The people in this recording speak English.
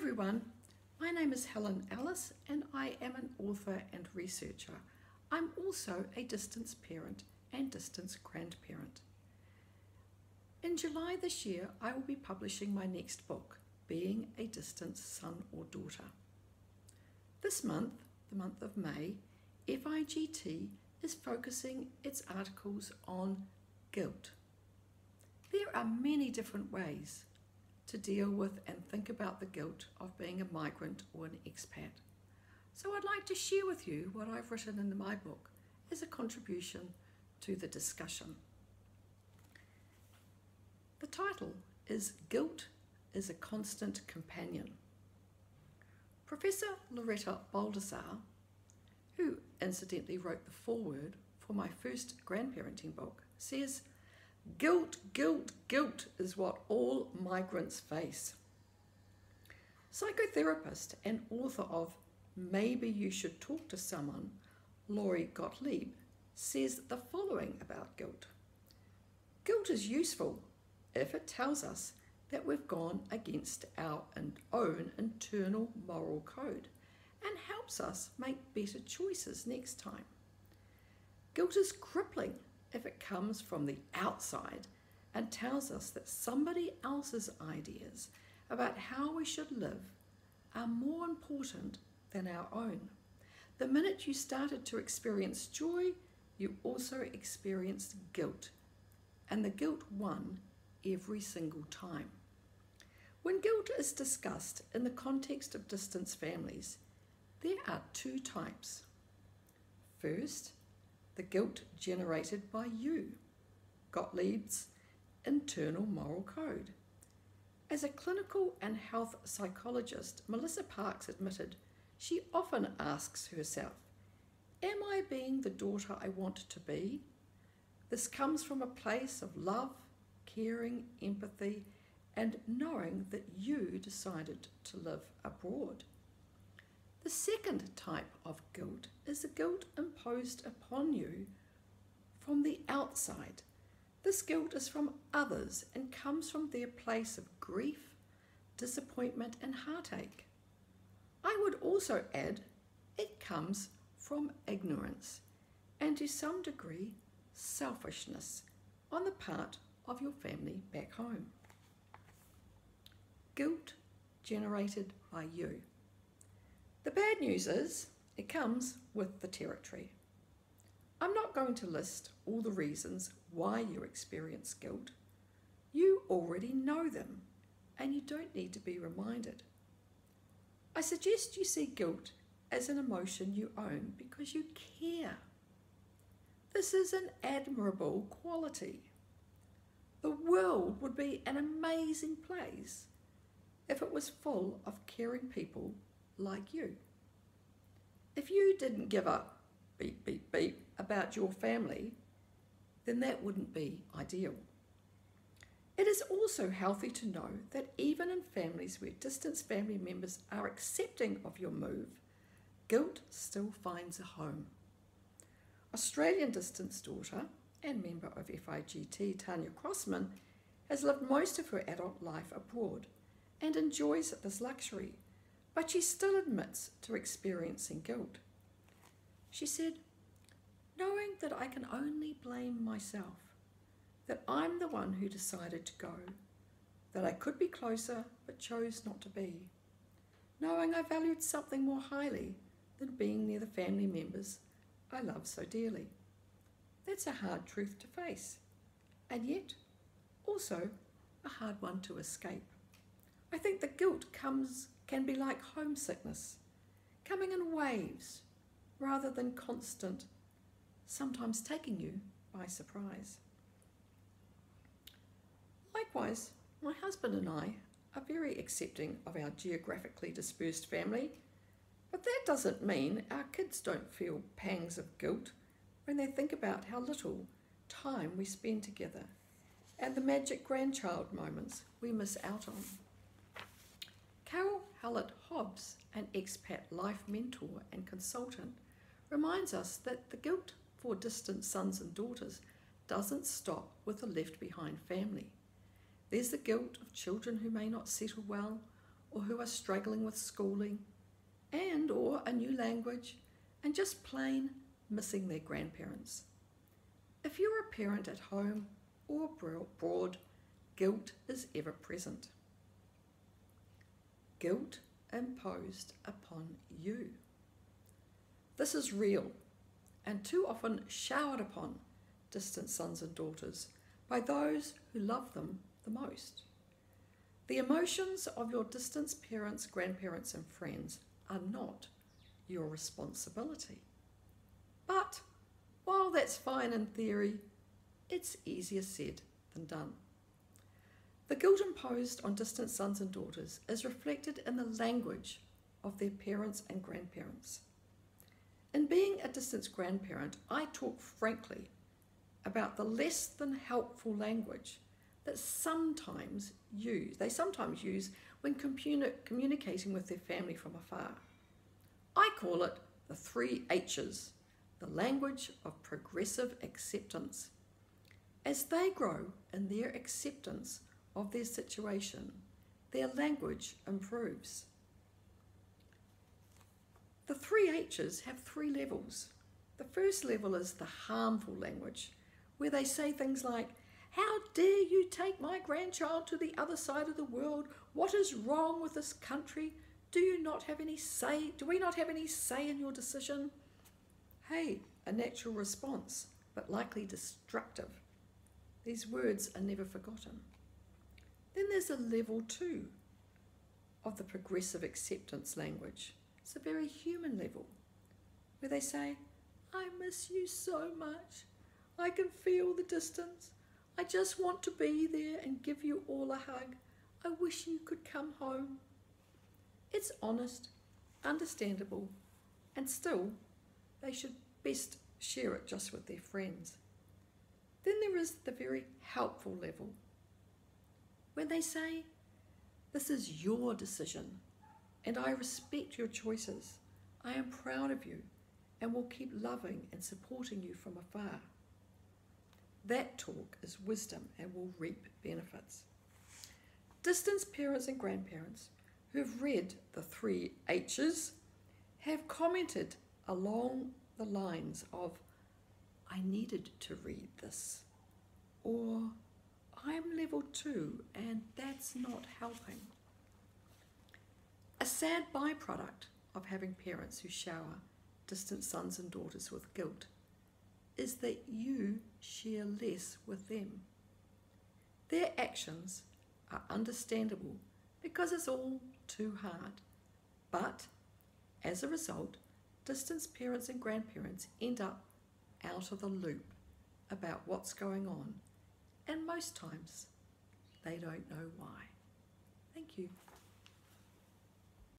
everyone, my name is Helen Ellis and I am an author and researcher. I'm also a distance parent and distance grandparent. In July this year, I will be publishing my next book, Being a Distance Son or Daughter. This month, the month of May, FIGT is focusing its articles on guilt. There are many different ways to deal with and think about the guilt of being a migrant or an expat. So I'd like to share with you what I've written in my book as a contribution to the discussion. The title is Guilt is a Constant Companion. Professor Loretta Baldassar, who incidentally wrote the foreword for my first grandparenting book, says, "Guilt, guilt, guilt is what all migrants face." Psychotherapist and author of Maybe You Should Talk to Someone, Lori Gottlieb, says the following about guilt. Guilt is useful if it tells us that we've gone against our own internal moral code and helps us make better choices next time. Guilt is crippling if it comes from the outside and tells us that somebody else's ideas about how we should live are more important than our own. The minute you started to experience joy, you also experienced guilt, and the guilt won every single time. When guilt is discussed in the context of distance families, there are two types. First, the guilt generated by you, Gottlieb's internal moral code. As a clinical and health psychologist, Melissa Parks admitted she often asks herself, "Am I being the daughter I want to be?" This comes from a place of love, caring, empathy, and knowing that you decided to live abroad. The second type of guilt is the guilt imposed upon you from the outside. This guilt is from others and comes from their place of grief, disappointment, and heartache. I would also add, it comes from ignorance and to some degree selfishness on the part of your family back home. Guilt generated by you. The bad news is it comes with the territory. I'm not going to list all the reasons why you experience guilt. You already know them and you don't need to be reminded. I suggest you see guilt as an emotion you own because you care. This is an admirable quality. The world would be an amazing place if it was full of caring people like you. If you didn't give up beep, beep, beep about your family, then that wouldn't be ideal. It is also healthy to know that even in families where distant family members are accepting of your move, guilt still finds a home. Australian distance daughter and member of FIGT, Tanya Crossman, has lived most of her adult life abroad and enjoys this luxury, but she still admits to experiencing guilt. She said, "Knowing that I can only blame myself, that I'm the one who decided to go, that I could be closer but chose not to be, knowing I valued something more highly than being near the family members I love so dearly. That's a hard truth to face, and yet also a hard one to escape. I think the guilt can be like homesickness, coming in waves rather than constant, sometimes taking you by surprise." Likewise, my husband and I are very accepting of our geographically dispersed family, but that doesn't mean our kids don't feel pangs of guilt when they think about how little time we spend together and the magic grandchild moments we miss out on. Carol Hallett-Hobbs, an expat life mentor and consultant, reminds us that the guilt for distant sons and daughters doesn't stop with a left behind family. There's the guilt of children who may not settle well or who are struggling with schooling and or a new language and just plain missing their grandparents. If you're a parent at home or abroad, guilt is ever present. Guilt imposed upon you. This is real and too often showered upon distant sons and daughters by those who love them the most. The emotions of your distant parents, grandparents and friends are not your responsibility. But while that's fine in theory, it's easier said than done. The guilt imposed on distant sons and daughters is reflected in the language of their parents and grandparents. In being a distant grandparent, I talk frankly about the less than helpful language that they sometimes use when communicating with their family from afar. I call it the 3 H's, the language of progressive acceptance. As they grow in their acceptance of their situation, their language improves. The 3 H's have 3 levels. The first level is the harmful language, where they say things like, "How dare you take my grandchild to the other side of the world? What is wrong with this country? Do we not have any say in your decision?" Hey, a natural response, but likely destructive. These words are never forgotten. Then there's a level 2 of the progressive acceptance language. It's a very human level, where they say, "I miss you so much. I can feel the distance. I just want to be there and give you all a hug. I wish you could come home." It's honest, understandable, and still, they should best share it just with their friends. Then there is the very helpful level, when they say, "This is your decision, and I respect your choices. I am proud of you and will keep loving and supporting you from afar." That talk is wisdom and will reap benefits. Distant parents and grandparents who've read the 3 H's have commented along the lines of, "I needed to read this," or "I'm level 2 and that's not helping." A sad byproduct of having parents who shower distant sons and daughters with guilt is that you share less with them. Their actions are understandable because it's all too hard, but as a result, distant parents and grandparents end up out of the loop about what's going on, and most times they don't know why. Thank you.